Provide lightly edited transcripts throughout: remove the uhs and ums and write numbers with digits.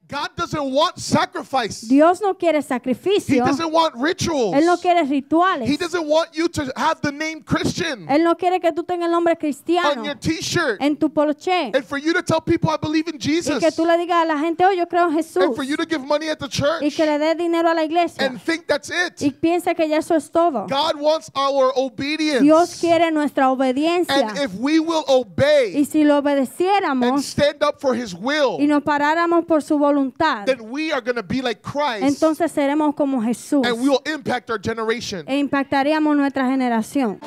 God doesn't want sacrifice. Dios no quiere He sacrificio. doesn't want rituals. Él no quiere rituales. He doesn't want you to have the name Christian Él no quiere que tú tengas el nombre on cristiano your t-shirt. en tu poloché. And for you to tell people I believe in Y Jesus. que tú le digas a la gente, oh, yo creo en Jesús. And for you to give money at the Y church que le dé dinero a la iglesia. and think that's it. Y piensa que ya eso es todo. God wants our obedience. Dios quiere nuestra obediencia. And if we will Y obey si lo and obedeciéramos stand up for His will, y nos paráramos por su voluntad, then we are going to be like Christ, entonces seremos como Jesús and we will impact our generation. e impactaríamos nuestra generación.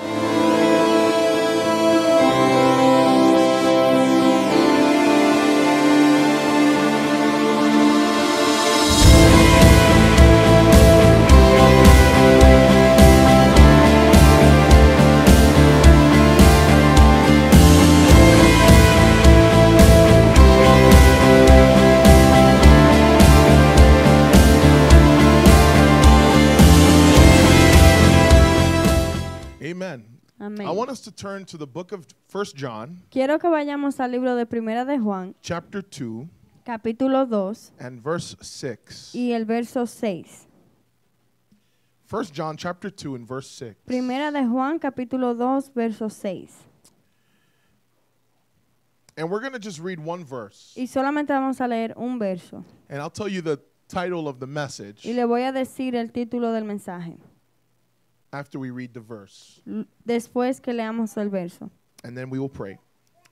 Amen. Amén. I want us to turn to the book of 1 John, Quiero que vayamos al libro de Primera de Juan, chapter 2, capítulo 2 and verse 6. y el verso 6. 1 John chapter 2 and verse 6. Primera de Juan, capítulo 2, verso 6. And we're going to just read one verse. Y solamente vamos a leer un verso. And I'll tell you the title of the message Y le voy a decir el título del mensaje after we read the verse. después que leamos el verso. And then we will pray.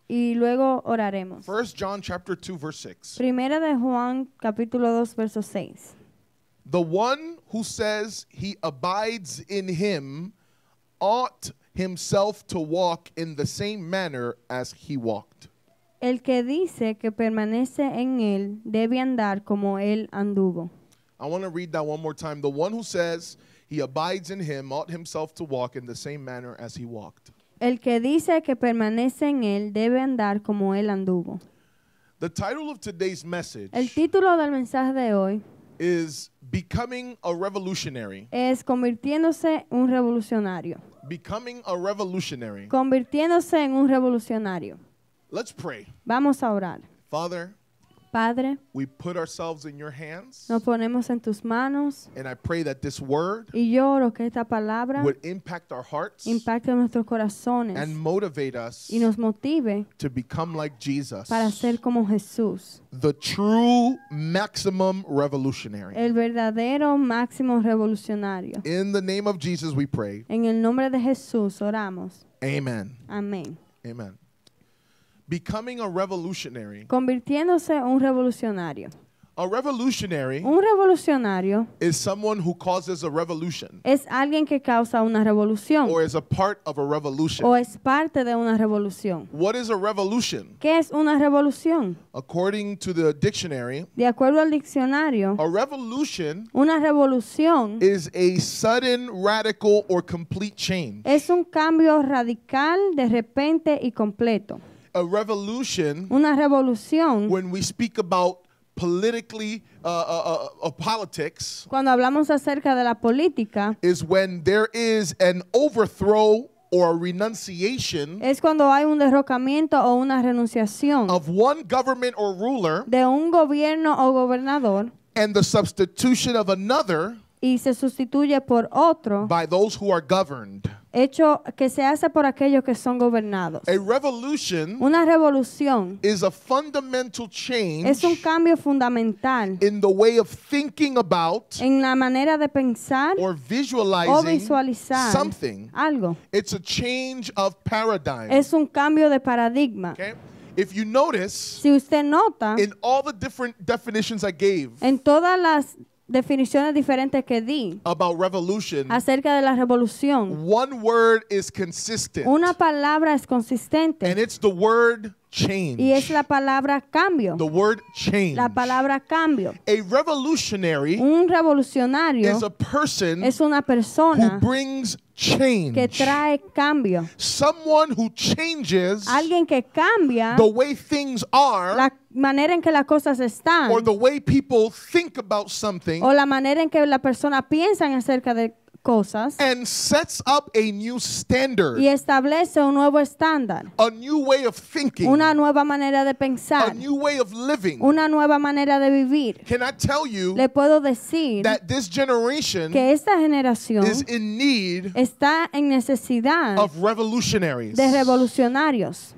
Y luego oraremos. 1 John chapter 2 verse 6. Primera de Juan, capítulo 2, verso 6. The one who says he abides in him ought himself to walk in the same manner as he walked. El que dice que permanece en él debe andar como él anduvo. I want to read that one more time. The one who says he abides in him ought himself to walk in the same manner as he walked. El que dice que permanece en él debe andar como él anduvo. The title of today's message El título del mensaje de hoy is Becoming a Revolutionary. es convirtiéndose en un revolucionario. Becoming a Revolutionary. Convirtiéndose en un revolucionario. Let's pray. Vamos a orar. Father, Padre, we put ourselves in your hands, nos ponemos en tus manos and I pray that this word y yo oro que esta palabra would impact our hearts impacte nuestros corazones and motivate us y nos motive to become like Jesus, para ser como Jesús, the true maximum revolutionary. el verdadero máximo revolucionario. In the name of Jesus we pray. En el nombre de Jesús oramos. Amen. Amén. Amen. Becoming a revolutionary. Convirtiéndose en un revolucionario. A revolutionary Un revolucionario is someone who causes a revolution es alguien que causa una revolución or is a part of a revolution. o es parte de una revolución. What is a revolution? ¿Qué es una revolución? According to the dictionary, De acuerdo al diccionario, a revolution una revolución is a sudden, radical, or complete change. es un cambio radical, de repente y completo. A revolution, Una revolución, when we speak about politically, politics, cuando hablamos acerca de la política, is when there is an overthrow or a renunciation es cuando hay un derrocamiento o una renunciación of one government or ruler de un gobierno o gobernador and the substitution of another y se sustituye por otro, by those who are governed. hecho que se hace por aquellos que son gobernados. A revolution Una revolución is a fundamental change es un cambio fundamental in the way of thinking about en la manera de pensar or o visualizing visualizar something. algo. It's a change of paradigm. Es un cambio de paradigma. Okay? If you notice, Si usted nota, in all the different definitions I gave en todas las definiciones diferentes que di about revolution, acerca de la revolución, one word is consistent, una palabra es and consistente it's the word change. y es la palabra cambio. The word change. La palabra cambio. A revolutionary Un revolucionario is a person es una who persona brings change. que trae cambio. Someone who changes Alguien que cambia the way things are la manera en que las cosas están or the way people think about something o la manera en que la persona piensa acerca de cosas and sets up a new standard, y establece un nuevo estándar, a new way of thinking, una nueva manera de a pensar, new way of living. una nueva manera de vivir. Can I tell you Le puedo decir that this generation que esta generación is in need está en necesidad of revolutionaries? de revolucionarios.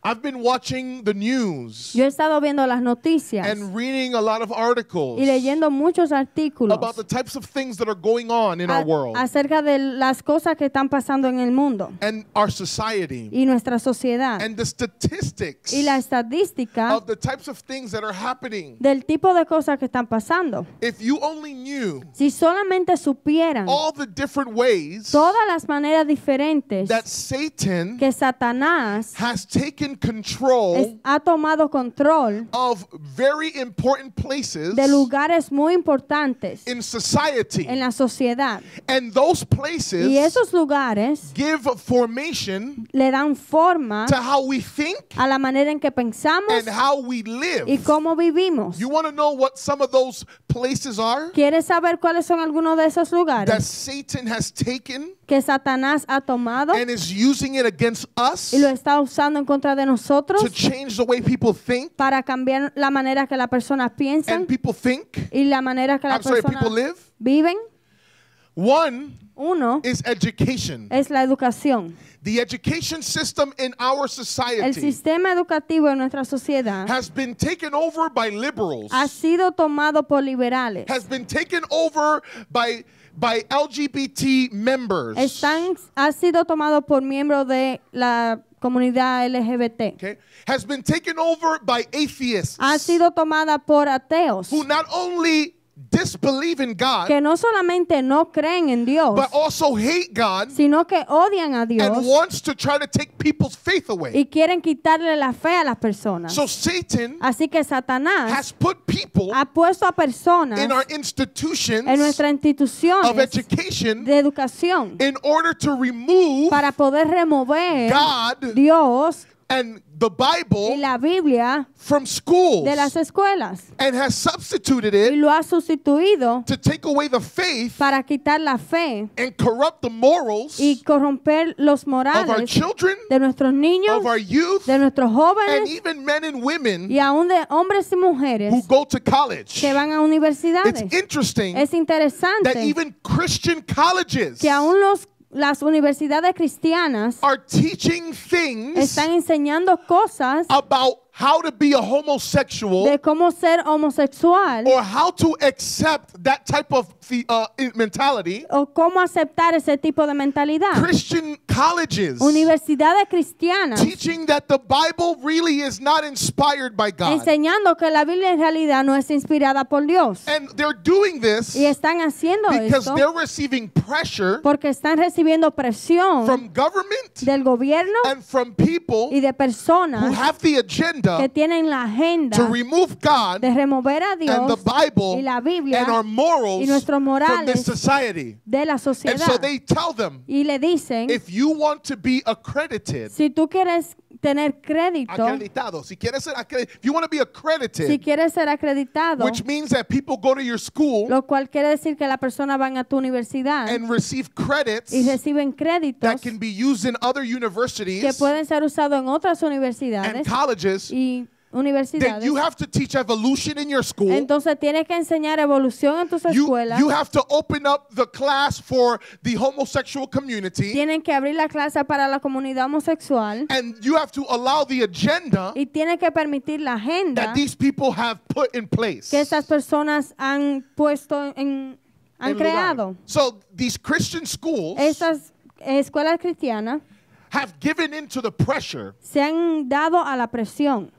I've been watching the news Yo he estado viendo las noticias and reading a lot of articles y leyendo muchos artículos about the types of things that are going on in our world acerca de las cosas que están pasando en el mundo and our society y nuestra sociedad and the statistics y la estadística of the types of things that are happening. del tipo de cosas que están pasando. If you only knew Si solamente supieran all the different ways todas las maneras diferentes that Satan que Satanás has taken control ha tomado control of very important places de lugares muy importantes in society, en la sociedad. and those Y places esos lugares give formation le dan forma to how we think a la manera en que pensamos and how we live. y cómo vivimos. You want to know what some of those places are ¿Quieres saber cuáles son algunos de esos that lugares Satan has taken que Satanás ha tomado and is using it against us y lo está usando en contra de nosotros to change the way people think para cambiar la manera que las personas piensan and people think? y la manera que las I'm sorry, people personas live. viven? One Uno is education. es la educación. The education system in our El society sistema educativo en nuestra sociedad has been taken over by liberals, ha sido tomado por liberales. has been taken over by LGBT members. Ha sido tomado por miembros de la comunidad LGBT. Okay? Has been taken over by atheists Ha sido tomada por ateos who not only disbelieve in God que no solamente no creen en Dios, but also hate God sino que odian a and Dios wants to try to take people's faith away. y quieren quitarle la fe a las personas. So Satan Así que Satanás has put people ha puesto a personas in our institutions en nuestras of instituciones education de educación in order to remove para poder remover God Dios and the y Bible la Biblia from schools de las escuelas and has substituted y it lo ha sustituido to take away the faith para quitar la fe and corrupt the morals y corromper los of our morales children, de nuestros niños, of our youth, de nuestros and jóvenes even men and women y aún de hombres y who mujeres go to college. que van a It's universidades. interesting Es that interesante even Christian colleges que aún las universidades cristianas are teaching things están enseñando cosas about how to be a homosexual de cómo ser homosexual or how to accept that type of mentality. o cómo aceptar ese tipo de mentalidad. Christian colleges Universidades cristianas teaching that the Bible really is not inspired by God. enseñando que la Biblia en realidad no es inspirada por Dios. And they're doing this Y están haciendo because esto they're receiving pressure porque están recibiendo presión from government del gobierno and from people y de who personas have the agenda que tienen la agenda to remove God de remover a and the Dios Bible y la Biblia and our morals y nuestros from morales this society. de la And so sociedad. they tell them, Y le dicen, if you want to be accredited, si tú quieres tener crédito, acreditado, si quieres ser if you want to be accredited, si quieres ser acreditado, which means that people go to your school lo cual quiere decir que la persona van a tu universidad and receive credits y reciben créditos that can be used in other que universities pueden ser usados en otras and universidades colleges, y then universidades. you have to teach evolution in your school. Entonces tienes que enseñar evolución en tus escuelas. You have to open up the class for the homosexual community, Tienen que abrir la clase para la comunidad homosexual and you have to allow the agenda y tienen que permitir la agenda that these people have put in place. que estas personas han puesto han en lugar. creado. So these Christian schools Estas escuelas cristianas have given into the pressure se han dado a la presión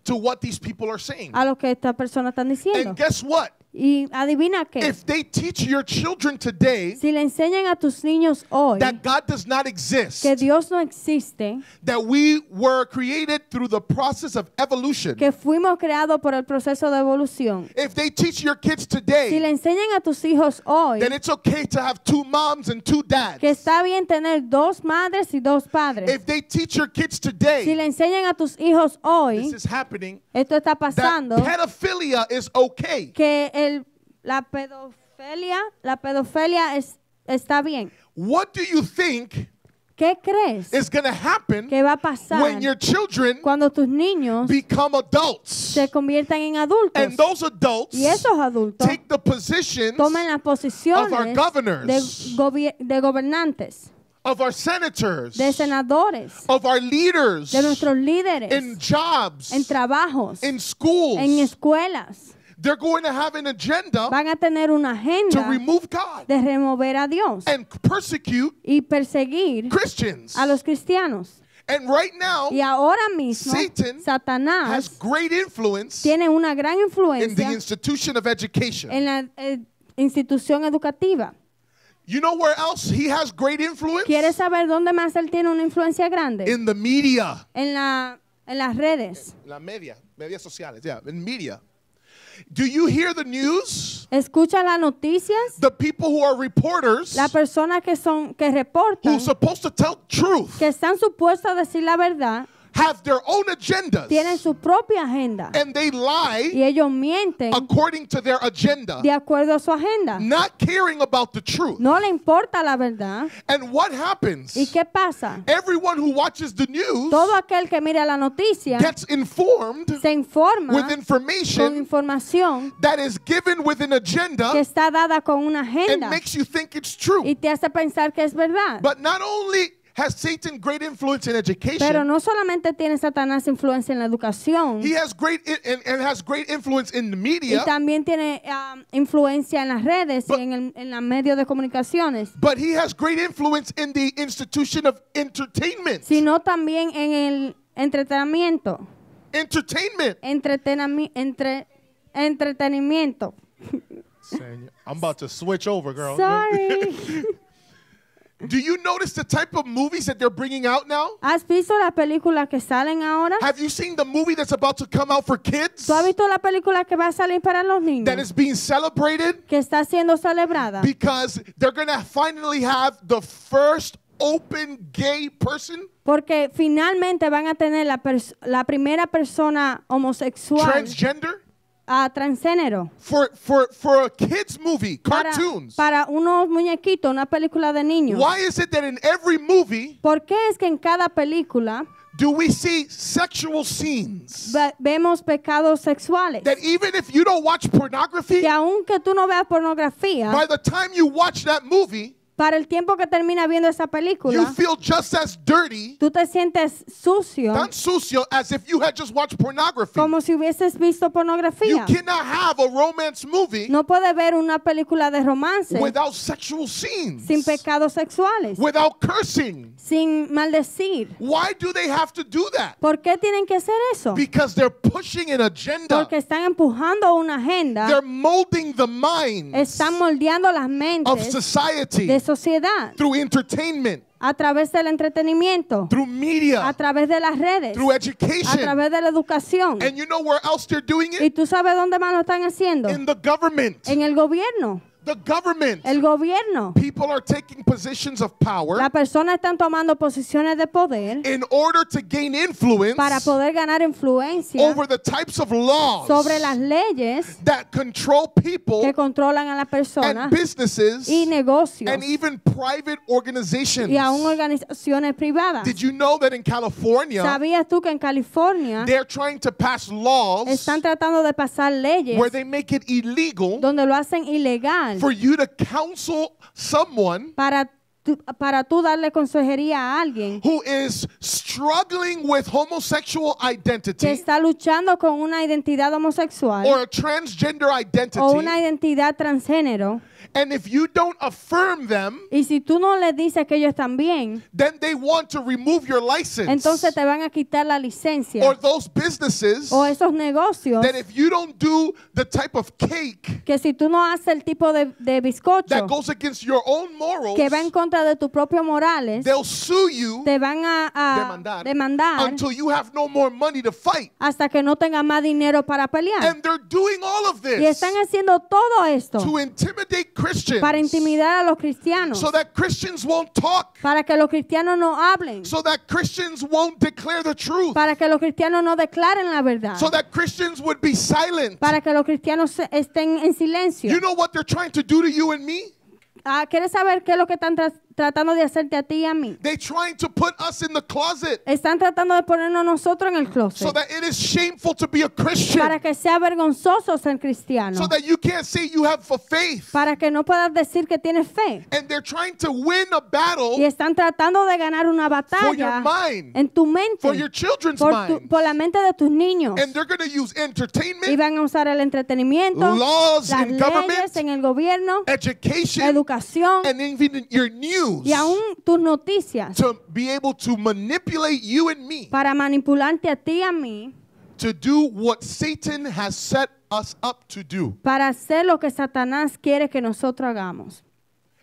to what these people are saying. a lo que estas personas están diciendo. And guess what? Y adivina qué. If they teach your children today Si le enseñan a tus niños hoy that God does not exist, que Dios no existe, that we were created through the process of evolution, que fuimos creados por el proceso de evolución, if they teach your kids si today le enseñan a tus hijos hoy that it's okay to have two moms and two dads, que está bien tener dos madres y dos padres, if they teach your kids si today, le enseñan a tus hijos hoy, this is happening, esto está that pasando, pedophilia is okay. que la La pedofilia está bien. What do you think ¿Qué crees is going to happen que va a pasar when your children cuando tus niños become adults? se conviertan en adultos? And those adults Y esos adultos take the positions toman las of our posiciones governors, de gobernantes, of our senators, de senadores, of our leaders, de nuestros líderes, in jobs, en trabajos, in schools. en escuelas. They're going to have an agenda Van a tener una to agenda remove God de remover a Dios and persecute y perseguir Christians. a los cristianos. And right now, Y ahora mismo, Satan has Satanás great influence tiene una gran in the influencia institution of education. en la institución educativa. You know where else he has great influence? ¿Quieres saber dónde más él tiene una influencia grande? In the media. En las redes. La media sociales, yeah, in media. Do you hear the news? Escucha las noticias. The people who are reporters, Las personas que reportan, who's supposed to tell truth, que están supuestos a decir la verdad, have their own agendas, tienen su propia agenda. and they lie Y ellos mienten according to their agenda, de acuerdo a su agenda. not caring about the truth. No le importa la verdad. And what happens? ¿Y qué pasa? Everyone who watches the news Todo aquel que mira la noticia gets informed se informa with con information información that is given with an que agenda está dada con una and agenda makes you think it's true. y te hace pensar que es verdad. But not only has Satan great influence in Pero education, no solamente tiene Satanás influencia en la educación, he has great and has great influence in the y media, también tiene influencia en las redes y en los medios de comunicaciones, but he has great influence in the institution of entertainment. sino también en el entretenimiento. Entretenimiento. I'm about to switch over, girl. Sorry. Do you notice the type of movies that they're bringing out now? ¿Has visto las películas que salen ahora? Have you seen the movie that's about to come out for kids? ¿Tú has visto la película que va a salir para los niños? That is being celebrated Que está siendo celebrada. because they're going to finally have the first open gay person, Porque finalmente van a tener la primera persona homosexual transgender, transgénero. for a kids movie, cartoons. Para unos muñequitos, una película de niños. Why is it that in every movie ¿Por qué es que en cada película do we see sexual scenes? vemos pecados sexuales? That even if you don't watch pornography, Que aunque tú no veas pornografía, by the time you watch that movie, para el tiempo que termina viendo esa you película, feel just as dirty, tú te sientes sucio, tan sucio, as if you had just watched pornography. como si hubieses visto You pornografía. cannot have a romance movie No puedes ver una película de romance without sexual scenes, sin pecados sexuales, without cursing. sin maldecir. Why do they have to do that? ¿Por qué tienen que hacer eso? Because they're pushing an agenda. Porque están empujando una agenda, They're molding the minds están moldeando las of mentes society de sociedad through entertainment, a través del entretenimiento, through a media, través de las redes, through a education. través de la educación. And you know where else they're doing ¿Y it? tú sabes dónde más lo están haciendo? In the government. En el gobierno. The government. El gobierno. People are taking positions of power Las personas están tomando posiciones de poder in order to gain influence para poder ganar influencia over the types of laws sobre las leyes that control people que controlan a las personas and businesses y negocios and even private organizations. y aún organizaciones privadas. Did you know that in California ¿Sabías tú que en California they're trying to pass laws están tratando de pasar leyes where they make it illegal donde lo hacen ilegal for you to counsel someone para tú darle consejería a alguien who is struggling with homosexual que identity está luchando con una identidad homosexual or a transgender o identity, una identidad transgénero, and if you don't affirm them, y si tú no les dices que ellos están bien, then they want to remove your license. entonces te van a quitar la licencia. Or those businesses O esos negocios that if you don't do the type of cake que si tú no haces el tipo de bizcocho that goes against your own morals, que va en contra de tus propios morales, they'll sue you te van a demandar until you have no more money to fight. hasta que no tengas más dinero para pelear. And they're doing all of Y están this haciendo todo esto to intimidate Christians, para intimidar a los cristianos, so that Christians won't talk, para que los cristianos no hablen, so that Christians won't declare the truth, para que los cristianos no declaren la verdad, so that Christians would be silent. para que los cristianos estén en silencio. You know what they're trying to do to you and me? ¿Quieres saber qué es lo que están tratando de hacerte a ti y a mí? They're trying to put us in the closet Están tratando de ponernos nosotros en el closet so that it is shameful to be a Christian, para que sea vergonzoso ser cristiano, so that you can't say you have a faith. para que no puedas decir que tienes fe. And they're trying to win a battle Y están tratando de ganar una for your batalla mind, en tu mente, for your children's mind. por la mente de tus niños. And they're going to use Y entertainment, van a usar el entretenimiento, laws las in government, leyes en el gobierno, education, educación and even your news y aún tus noticias to be able to manipulate you and me para manipularte a ti y a mí, to do what Satan has set us up to do. para hacer lo que Satanás quiere que nosotros hagamos.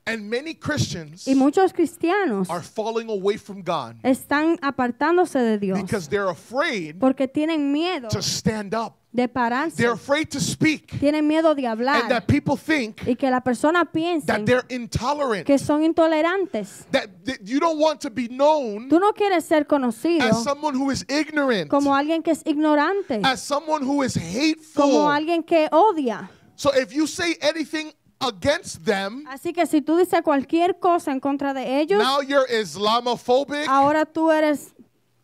And many Christians Y muchos cristianos are falling away from God están apartándose de Dios because they're afraid porque tienen miedo to stand up. de pararse, They're afraid to speak, tienen miedo de and hablar that people think y que la persona piense that they're intolerant, que son intolerantes. that you don't want to be known Tú no quieres ser conocido as someone who is ignorant, como alguien que es ignorante, as someone who is como hateful. alguien que odia. So if you say anything against them, Así que si tú dices cualquier cosa en contra de ellos, now you're Islamophobic. ahora tú eres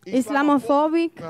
islamofóbico,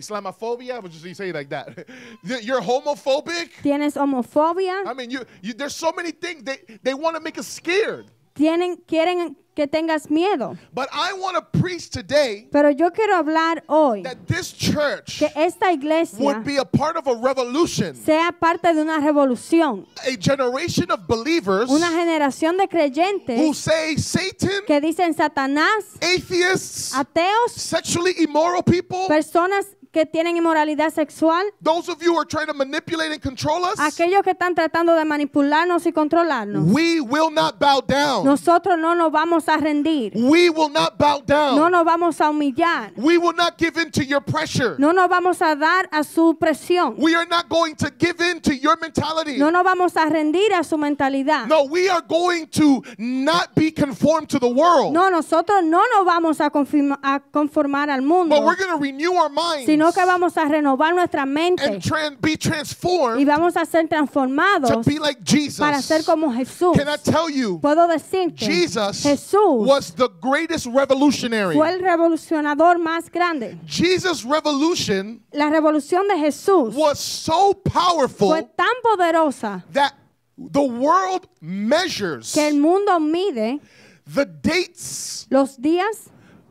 Islamophobia, but just you say it like that. You're homophobic. tienes homofobia, I mean, there's so many things they want to make us scared. quieren que tengas miedo. But I want to preach today Pero yo quiero hablar hoy that this church que esta iglesia would be a part of a revolution, sea parte de una revolución, a generation of believers una generación de who creyentes say Satan, que dicen Satanás, atheists, ateos, sexually immoral people, personas que tienen inmoralidad sexual, those of you who are trying to manipulate and control us, aquellos que están tratando de manipularnos y controlarnos. we will not bow down. Nosotros no nos vamos a rendir, We will not bow down. no nos vamos a humillar, We will not give in to your pressure. no nos vamos a dar a su presión, We are not going to give in to your mentality. no nos vamos a rendir a su mentalidad. No, we are going to not be conformed to the world. No, nosotros no nos vamos a conformar al mundo, But we're going to renew our minds sino que vamos a renovar nuestra mente and be y transformed vamos a ser to transformados be like Jesus. para ser como Jesús. Can I tell you, Puedo decirte, Jesus Jesús was the greatest revolutionary. fue el revolucionador más grande. Jesus' revolution La revolución de Jesús was so powerful fue tan poderosa that the world measures que el mundo mide the dates los días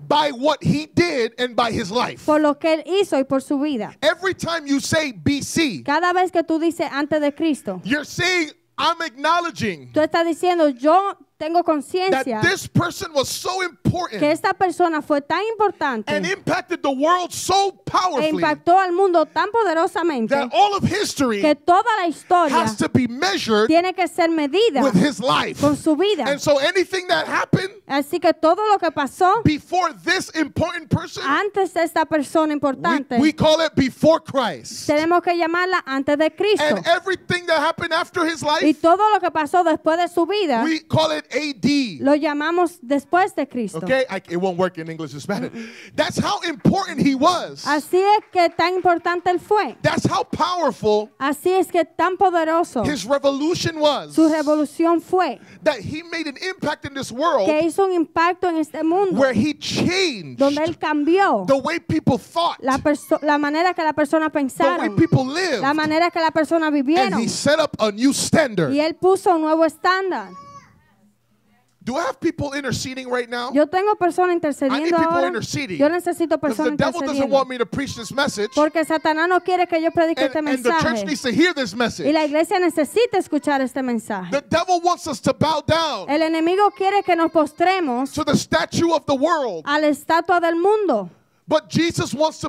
by what he did and by his life. por lo que él hizo y por su vida. Every time you say BC, Cada vez que tú dices antes de Cristo, you're saying, I'm acknowledging tú estás diciendo, yo tengo that conciencia this person was so que important esta persona fue tan importante and impacted the world so e powerfully impactó al mundo tan poderosamente that all of history que toda la historia has to be measured tiene que ser medida with his life. con su vida. And so anything that happened Así que todo lo que pasó before this important person, antes de esta persona importante, we call it before Christ. tenemos que llamarla antes de Cristo. And everything that happened after his Y life, todo lo que pasó después de su vida, we call it AD. lo llamamos después de Cristo. Okay? It won't work in English or Spanish. That's how important he was. Así es que tan importante él fue. That's how powerful Así es que tan poderoso his revolution was. su revolución fue, That he made an impact in this world que hizo un impacto en este mundo, where he changed donde él cambió the way people thought, la manera que la persona the way pensaron, people lived, la manera que la persona and vivieron. he set up a new standard. Y él puso un nuevo estándar. Do I have people interceding right now? Yo tengo personas I need intercediendo people ahora. interceding. Yo necesito Because the personas devil doesn't intercediendo. want me to preach this message, Porque Satanás no quiere que yo predique este and the church mensaje. needs to hear this Y message. la iglesia necesita escuchar este mensaje. The devil wants us to bow down El enemigo quiere que nos postremos to the statue of the world. a la estatua del mundo. But Jesus wants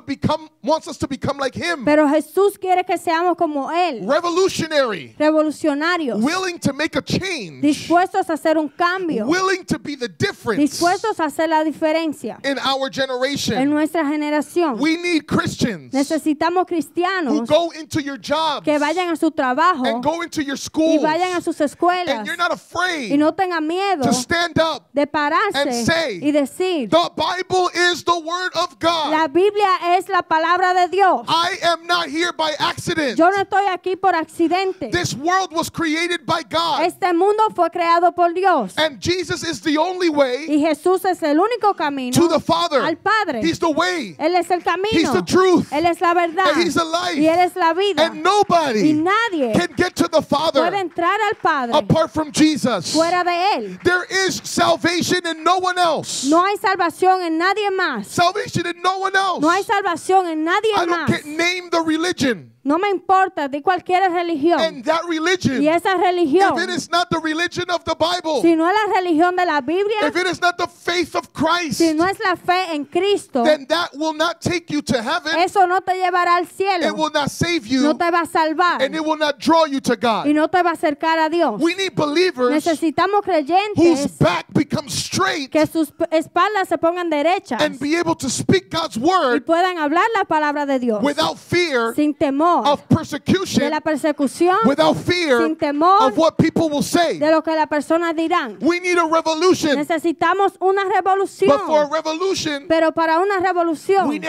us to become like him. Pero Jesús quiere que seamos como Él, Revolutionary. revolucionarios, Willing to make a change. dispuestos a hacer un cambio, Willing to be the difference dispuestos a hacer la diferencia in our en generation. nuestra generación. We need Christians Necesitamos who cristianos go into your jobs que vayan a su trabajo and go into your y schools, vayan a sus escuelas and you're not y afraid no tengan miedo to stand up. de and pararse say, y decir, The Bible is the word of la God. Biblia es la palabra de Dios. I am not here by accident. Yo no estoy aquí por accidente. This world was created by God. Este mundo fue creado por Dios. And Jesus is the only way Y Jesús es el único camino to the Father. al Padre. He's the way. Él es el He's camino. the truth. Él es la verdad. And he's the life. Y Él es la vida. And nobody Y nadie can get to the puede Father entrar al Padre apart from Jesus. fuera de Él. There is salvation in no one else. No hay salvación en nadie más. Salvation in no one else. No hay salvación en nadie I don't más. care. Name the religion. No me importa de cualquier religión. And that religion, Y esa religión, if it is not the religion of the Bible, si no es la religión de la Biblia, if it is not the faith of Christ, si no es la fe en Cristo, then that will not take you to heaven. eso no te llevará al It cielo. will not save No you, te va a salvar. and it will not draw you to Y God. no te va a acercar a Dios. We need believers Necesitamos whose creyentes back becomes straight que sus espaldas se pongan derechas and be able to speak God's y word puedan hablar la palabra de Dios without fear sin temor of de persecution, la persecución, without fear sin temor of what people will say. de lo que las personas dirán. We need a revolution. Necesitamos una revolución. But for a revolution, Pero para una revolución we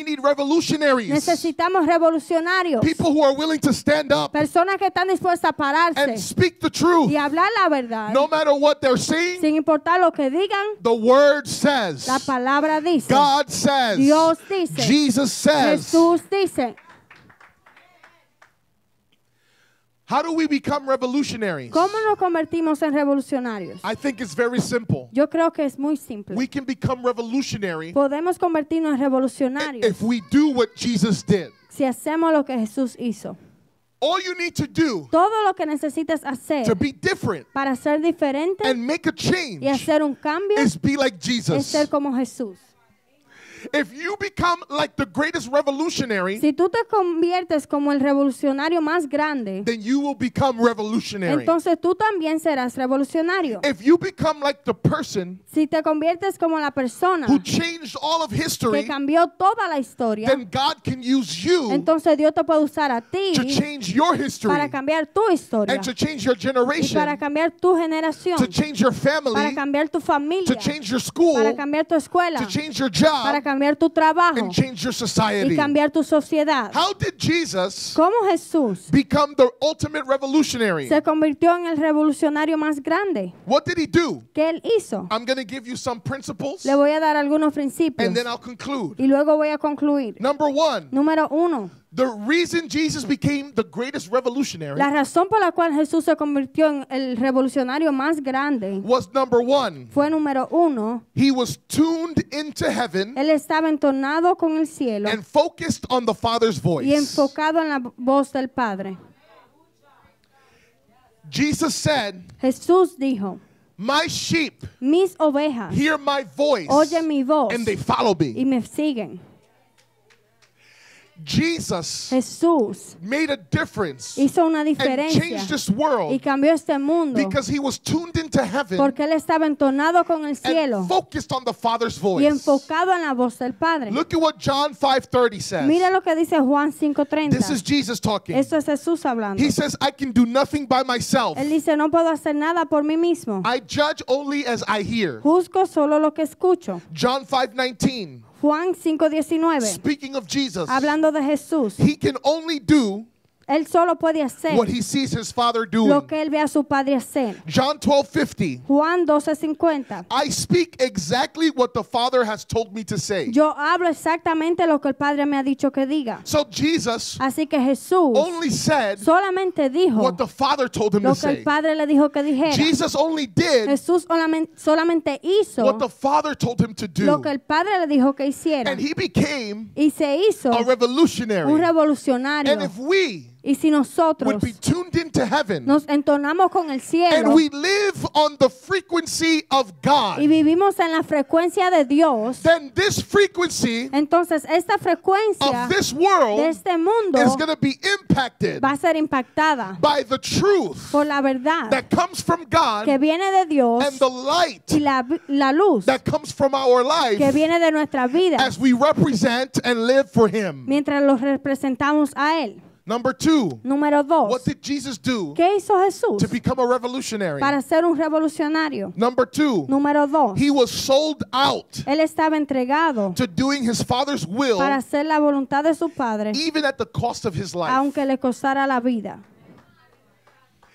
need revolutionaries. necesitamos revolucionarios. People who are willing to stand up Personas que están dispuestas a and pararse speak the truth. y hablar la verdad. No matter what they're saying, Sin importar lo que digan, the word says, la palabra dice. God says, Dios dice. Jesus says. Jesús dice. How do we become revolutionaries? ¿Cómo nos convertimos en revolucionarios? I think it's very simple. Yo creo que es muy simple. We can become revolutionary Podemos convertirnos en revolucionarios if we do what Jesus did. si hacemos lo que Jesús hizo. All you need to do Todo lo que necesitas hacer to be different para ser diferente and make a change y hacer un cambio is be like es Jesus. ser como Jesús. If you become like the greatest revolutionary, Si tú te conviertes como el revolucionario más grande, then you will become revolutionary. entonces tú también serás revolucionario. If you become like the person Si te conviertes como la persona who changed all of que history, cambió toda la historia, then God can use you entonces Dios te puede usar a ti to change your history para cambiar tu historia and to change your y generation, para cambiar tu generación, to change your para family, cambiar tu to familia, change your school, para cambiar tu escuela, to change your para job, cambiar tu trabajo and change your y society. cambiar tu sociedad. How did Jesus ¿Cómo Jesús become the ultimate revolutionary? se convirtió en el revolucionario más grande? What did he do? ¿Qué él hizo? I'm going to give you some principles Le voy a dar algunos principios and then I'll conclude. y luego voy a concluir. Number one, Número 1. the reason Jesus became the greatest revolutionary La razón por la cual Jesús se convirtió en el revolucionario más grande was number one, fue número 1. he was tuned into heaven Él estaba entonado con el cielo and focused on the Father's y voice. enfocado en la voz del Padre. Jesus said, Jesús dijo, my sheep mis ovejas hear my voice oyen mi voz and they follow me. y me siguen. Jesus Jesús made a difference hizo una and diferencia changed this y world cambió este mundo because he was tuned into heaven porque él estaba entonado con el cielo and focused on the Father's y voice. enfocado en la voz del Padre. Look at what John 5:30 says. Mira lo que dice Juan This is 5:30. Jesus talking. Esto es Jesús hablando. He says, I can do nothing by myself. Él dice, no puedo hacer nada por mí mismo. I judge only as I hear. Juzgo solo lo que escucho. John 5:19, Juan 5:19. speaking of Jesus, Hablando de Jesús. he can only do Él solo puede hacer what he sees his Father lo doing. que él ve a su Padre hacer. John 12:50, Juan 12:50. I speak exactly what the Father has told me to say. Yo hablo exactamente lo que el Padre me ha dicho que diga. So Jesus Así que Jesús only said solamente dijo what the Father told him lo to que el say. Padre le dijo que dijera. Jesus only did Jesús solamente hizo what the Father told him to lo do. que el Padre le dijo que hiciera. And he became Y se hizo a un revolutionary. revolucionario. And if we Y si nosotros would be tuned into heaven nos entonamos con el and cielo we live on the frequency of God, y vivimos en la frecuencia de Dios, then this frequency entonces esta frecuencia of this de world este mundo is going to be impacted va a ser impactada by the truth por la verdad that comes from God que viene de Dios and the light y la luz that comes from our life que viene de nuestra vida as we represent and live for Him. mientras los representamos a Él. Number 2, Número what 2. did Jesus do ¿Qué hizo Jesús to become a revolutionary? para ser un revolucionario? Number 2, Número 2. He was sold out Él estaba entregado to doing His Father's will, para hacer la voluntad de su Padre, even at the cost of His life. aunque le costara la vida.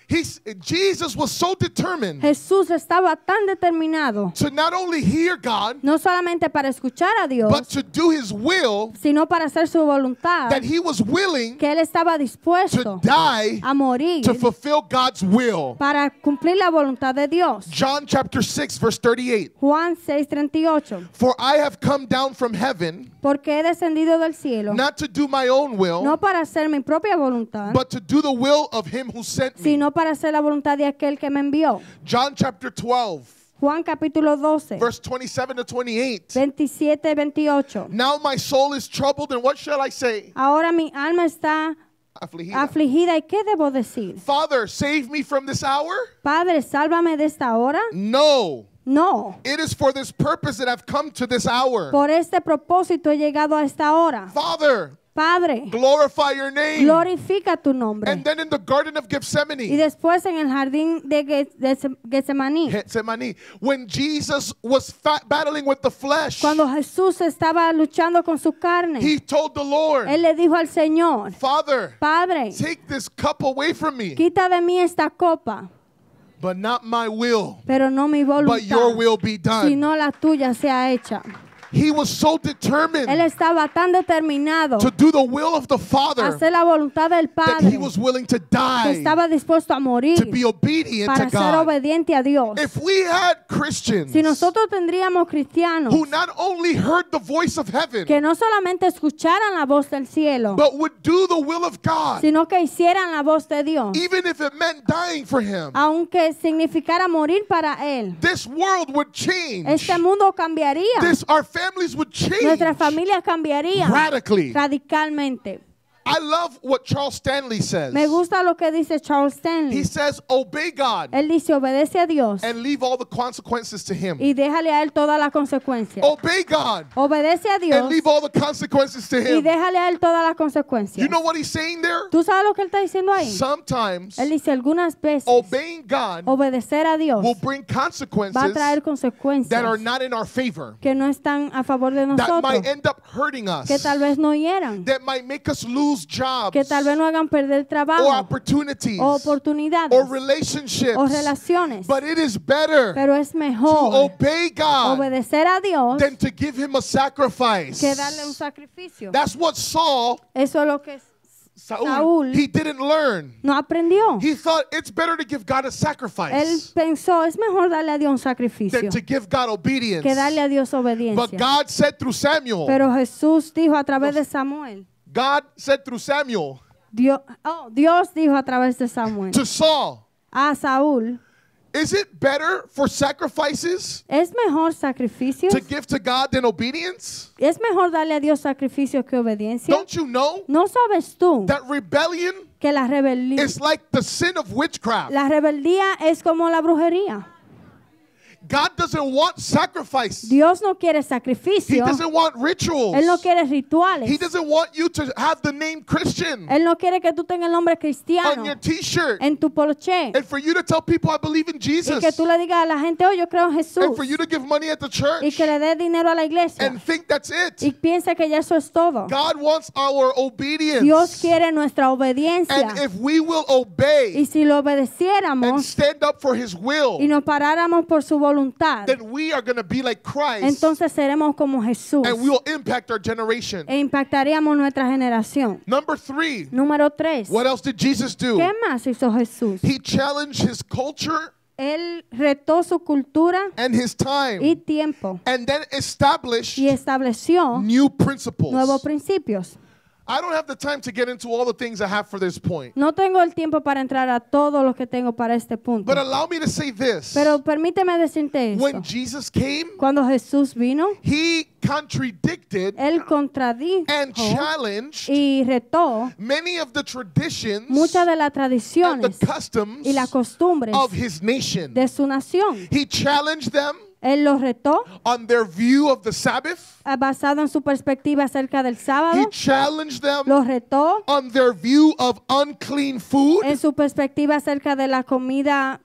Jesus was so determined Jesús estaba tan determinado, to not only hear God, no solamente para escuchar a Dios, but to do His will, sino para hacer su voluntad, that He was willing que Él estaba to dispuesto die a morir to fulfill God's will. para cumplir la voluntad de Dios. John chapter 6, verse 38. Juan 6:38. For I have come down from heaven, Porque he descendido del cielo, not to do my own will, no para hacer mi propia voluntad, but to do the will of Him who sent me. sino para hacer la voluntad de aquel que me envió. John chapter 12, Juan capítulo 12, verse 27 to 28. 27-28. Now my soul is troubled, and what shall I say? Ahora mi alma está Afligida. afligida, ¿y qué debo decir? Father, save me from this hour? Padre, sálvame de esta hora. No. No, It is for this purpose that I've come to this hour. por este propósito he llegado a esta hora. Father, Padre, glorify your name. glorifica tu nombre. And then in the Garden of Y Gethsemane, después en el jardín de Getsemaní, Gethsemane, when Jesus was battling with the flesh, cuando Jesús estaba luchando con su carne, He told the Lord, Él le dijo al Señor, Father, Padre, take this cup away from me, quita de mí esta copa, but not my will, pero no mi but your voluntad, will be done. sino la tuya sea hecha. He was so Él determined estaba tan determinado to do the will of the a Father hacer la voluntad del that Padre, He was willing to que die estaba dispuesto a morir to be obedient para to ser God. obediente a Dios. If we had Christians Si nosotros tendríamos cristianos who not only heard the voice of heaven, que no solamente escucharan la voz del cielo, but would do the will of God, sino que hicieran la voz de Dios, even if it meant dying for Him, aunque significara morir para Él, this world would change. este mundo cambiaría, Our families would change nuestras familias cambiarían radically. radicalmente. I love what Charles Stanley says. Me gusta lo que dice Charles He Stanley. says, obey God Él dice, obedece a Dios and leave all the consequences to Him. y déjale a Él todas las consecuencias. Obey God Obedece a and Dios leave all the consequences to y Him. déjale a Él todas las consecuencias. You know what he's saying there? ¿Tú sabes lo que Él está diciendo ahí? Sometimes Él dice, algunas veces obeying God obedecer a Dios will bring va a consequences traer consecuencias that are not in our favor, que no están a favor de that nosotros, might end up hurting us, que tal vez no hieran, that might make us lose jobs que tal vez no hagan perder or trabajo opportunities o oportunidades or relationships. o relaciones. But it is better Pero es to mejor obey God obedecer a Dios than to give Him a sacrifice. que darle un sacrificio. That's what Saul, Eso es lo que Saul, Saúl he didn't learn. no aprendió. He thought it's better to give God a Él sacrifice pensó, es mejor darle a Dios un sacrificio than to give God obedience. que darle a Dios But obediencia. God said through Samuel, Pero Jesús dijo a través de Samuel, God said through Samuel Dios dijo a través de Samuel to Saul, a Saúl, is it better for sacrifices ¿es mejor sacrificios? to give to God than obedience? ¿Es mejor darle a Dios sacrificio que obediencia? Don't you know ¿No sabes tú that rebellion que la rebeldía is like the sin of witchcraft? es como la brujería? God doesn't want sacrifice. Dios no quiere He sacrificio. doesn't want rituals. Él no quiere rituales. He doesn't want you to have the name Christian Él no quiere que tú tengas el nombre on cristiano your t-shirt en tu poloché and for you to tell people I believe in y Jesus que tú le digas a la gente, oh, yo creo en Jesús, and for you to give money at the y church que le dé dinero a la iglesia and think that's it. y piensa que ya eso es todo. God wants our Dios obedience. quiere nuestra obediencia And if we will y obey si lo and obedeciéramos stand up for His will, y nos paráramos por su voluntad, then we are going to be like Christ entonces seremos como Jesús and we will impact our generation. e impactaríamos nuestra generación. Number 3, Número 3. what else did Jesus do? ¿Qué más hizo Jesús? He challenged His culture Él retó su cultura and His time y tiempo and then established y estableció new principles. nuevos principios. I don't have the time to get into all the things I have for this point. No tengo el tiempo para entrar a todo lo que tengo para este punto. But allow me to say this. Pero permíteme decirte When esto. Jesus came, Cuando Jesús vino, he contradicted Él contradijo and challenged y retó many of the traditions muchas de las and the tradiciones customs y las costumbres of his nation. de su nación. He challenged them Él los retó on their view of the Sabbath. basado en su perspectiva acerca del He sábado. challenged them Los retó on their view of unclean food. en su perspectiva acerca de la comida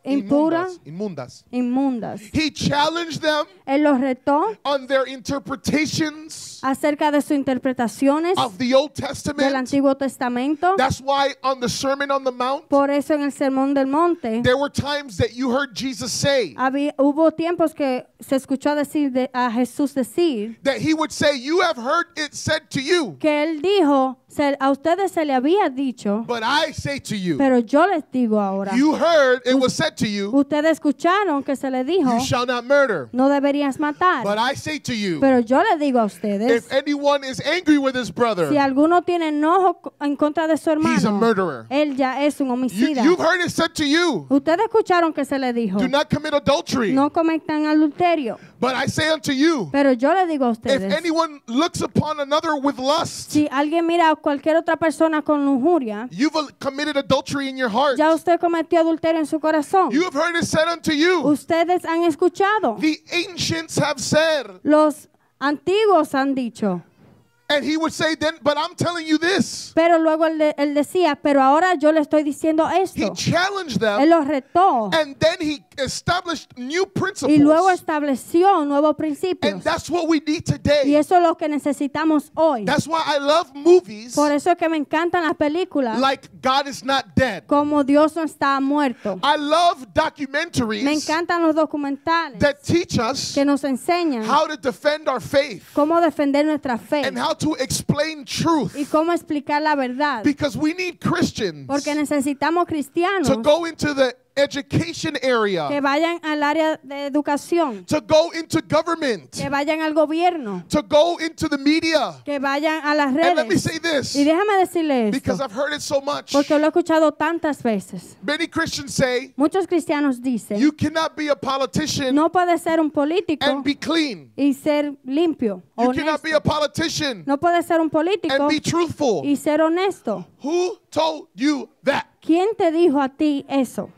impura, Inmundas. inmundas. He challenged them Él los retó on their interpretations acerca de sus interpretaciones of the Old del Testament. Antiguo Testamento. That's why on the Sermon on the Mount, Por eso en el Sermón del Monte there were times that you heard Jesus say hubo tiempos que se escuchó decir a Jesús decir that he would say, "You have heard it said to you, que Él dijo, a ustedes se le había dicho, but I say to you, pero yo les digo ahora. you heard it was said to you, Ustedes escucharon que se le dijo, you shall not murder. no deberías matar. But I say to you, Pero yo les digo a ustedes, if anyone is angry with his brother, si alguno tiene enojo en contra de su he's a hermano, murderer." él ya es un homicida. You've heard it said to you, Ustedes escucharon que se le dijo, do not commit adultery. no cometan adulterio. But I say unto you, Pero yo le digo a if ustedes, anyone looks upon another with lust, si alguien mira a cualquier otra persona con lujuria, you've committed adultery in your heart. ya usted cometió adulterio en su corazón. You have heard it said unto you, Ustedes han escuchado, the ancients have said. los antiguos han dicho. And he would say then, but I'm telling you this. Pero luego él decía, pero ahora yo le estoy diciendo He esto. challenged Él them, los retó and then he established new y luego principles. estableció nuevos And principios. that's what we need Y today. eso es lo que necesitamos hoy. That's why I love movies Por eso es que me encantan las películas like God is Not Dead. como Dios no está muerto. I love Me documentaries encantan los documentales that teach us que nos enseñan how to defend our faith cómo defender nuestra fe and how to explain truth. y cómo explicar la verdad. Because we need Christians Porque necesitamos cristianos to go into the education que area, vayan al área de educación, to go into government, que vayan al gobierno, to go into the media. que vayan a las And let me redes. say this, Y déjame decirle because esto, I've heard it so much. porque lo he escuchado tantas veces. Many Christians say Muchos cristianos dicen, you cannot be a politician no puede ser un político and be clean. y ser limpio, You cannot be a honesto. politician No puede ser un político and be truthful. y ser honesto. Who told you that? ¿Quién te dijo a ti eso?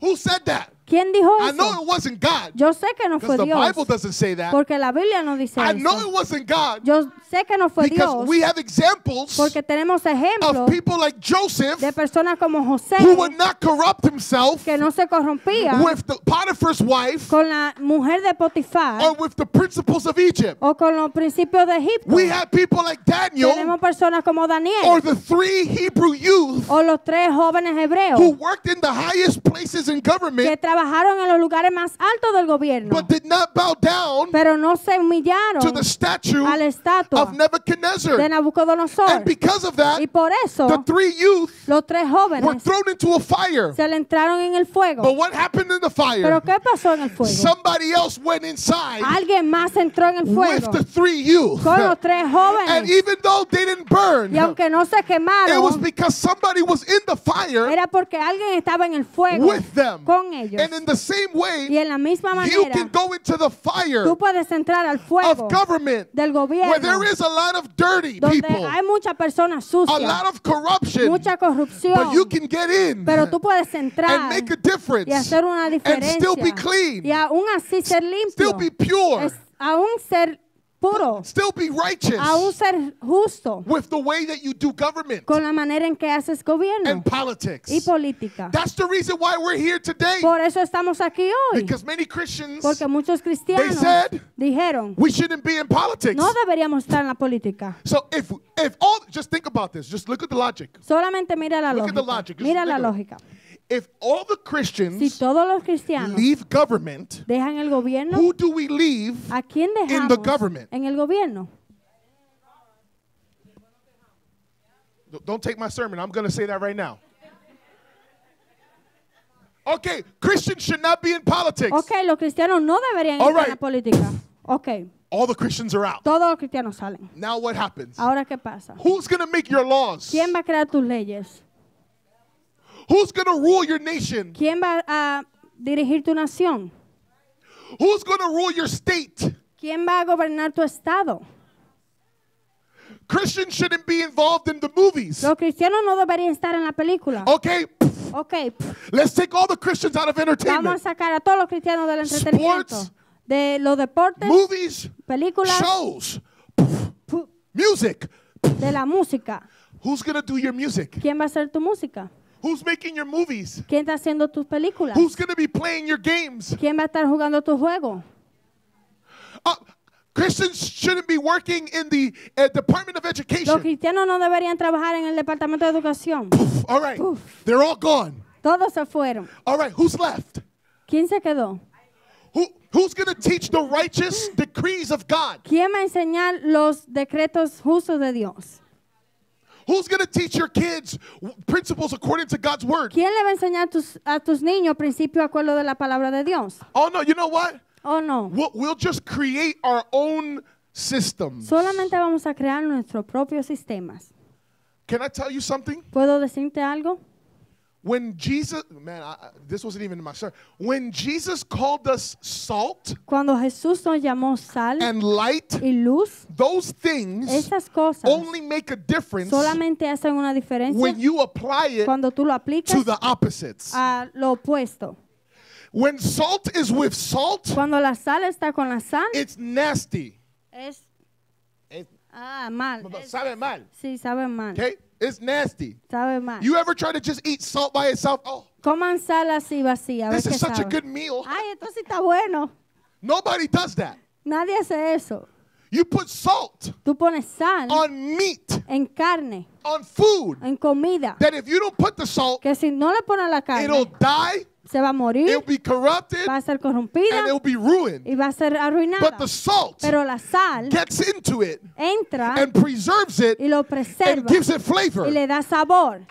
Who said that? ¿Quién dijo I know eso? it wasn't God, Yo sé que no because fue the Dios, Bible doesn't say that. porque la Biblia no dice I know eso. it wasn't God, Yo sé que no fue because Dios, we have examples porque tenemos ejemplos of people like Joseph de personas como José, who would not corrupt himself que no se corrompía with the Potiphar's wife con la mujer de Potifar or with the principles of Egypt. o con los principios de Egipto. We have people like Daniel Tenemos personas como Daniel or the 3 Hebrew youth o los 3 jóvenes who hebreos worked in the highest places in que government trabajaron en los lugares más altos del gobierno, but did not bow down pero no se humillaron to the statue a la estatua of Nebuchadnezzar. de Nabucodonosor. And because of that, Y por eso the 3 youth los 3 were jóvenes thrown into a fire. se le entraron en el fuego. But what happened in the fire? ¿Pero qué pasó en el fuego? Somebody else went inside Alguien más entró en el with fuego the 3 youth. con los 3 And jóvenes. even though they didn't burn, Y aunque no se it was quemaron, because somebody was in the fire era porque alguien estaba en el fuego with them. con ellos. And in the same Y way, en la misma you manera, can go into the fire tú puedes entrar al fuego of government del where there gobierno, is a lot of dirty donde people, hay muchas personas a sucias, lot of corruption, mucha corrupción, but you can get in pero tú puedes and entrar make a difference y hacer una and diferencia still be clean, y aún así ser still limpio, be pure, aún ser puro, still be righteous aún ser justo with the way that you do government con la manera en que haces gobierno and politics. y política. That's the reason why we're here today. Por eso estamos aquí hoy, Because many Christians, porque muchos cristianos said, dijeron, we shouldn't be in politics. no deberíamos estar en la política. So if all, just think about this. Just look at the logic. Solamente mira la Look at the lógica. logic. Just Mira think la of it. lógica. If all the Si Christians todos los cristianos leave government, dejan el gobierno, who do we leave? ¿a quién in the dejamos government? en el gobierno? Don't take my sermon. I'm going to say that right now. Okay, Christians should not be in politics. Ok, los cristianos no deberían All estar en right. la política. Ok, All the Christians are out. Todos los cristianos salen. Now what happens? Ahora, ¿qué pasa? Who's going to make your laws? ¿Quién va a crear tus leyes? Who's going to rule your nation? ¿Quién va a dirigir tu nación? Who's going to rule your state? ¿Quién va a gobernar tu estado? Christians shouldn't be involved in the movies. Los cristianos no deberían estar en la película. Okay, Ok, let's take all the Christians out of vamos a entertainment. sacar a todos los cristianos del entretenimiento. Sports, De los deportes, movies, películas, shows, pu- music. de la música. Who's going to do your music? ¿Quién va a hacer tu música? Who's making your movies? ¿Quién está haciendo tus películas? Who's going to be playing your games? ¿Quién va a estar jugando tu juego? Christians shouldn't be working in the Department of Los Education. cristianos no deberían trabajar en el departamento de educación. All right, Uf. they're all gone. Todos se fueron. All right, who's left? ¿Quién se quedó? Who's going to teach the righteous decrees of God? ¿Quién va a enseñar los decretos justos de Dios? Who's going to teach your kids principles according to God's word? ¿Quién le va a enseñar a tus niños principios de acuerdo de la palabra de Dios? Oh, no, you know what? ¿O no? We'll just create our own systems. Solamente vamos a crear nuestros propios sistemas. Can I tell you something? ¿Puedo decirte algo? When Jesus, man, this wasn't even in my sermon. When Jesus called us salt Cuando Jesús nos llamó sal and light, y luz, those things esas cosas only make a difference solamente hacen una diferencia when you apply it cuando tú lo aplicas to the opposites. a lo opuesto. When salt is with salt, Cuando la sal está con la sal, it's nasty. es It mal. sabe mal. Sí, sabe mal. Okay? It's nasty. Sabe mal. You ever try to just eat salt by itself? Oh, Coman sal así vacía. A ver this qué is such a sabe. good meal. Ay, esto sí está bueno. Nobody does that. Nadie hace eso. You put salt Tú pones sal on meat, en carne, on food, en comida, that if you don't put the salt, que si no le pones la it'll carne, die, se va a morir, it'll be corrupted, va a ser and corrompida it'll be ruined. y va a ser But arruinada. the salt Pero la sal gets into it entra and preserves it y lo and preserva gives it y flavor. le da sabor.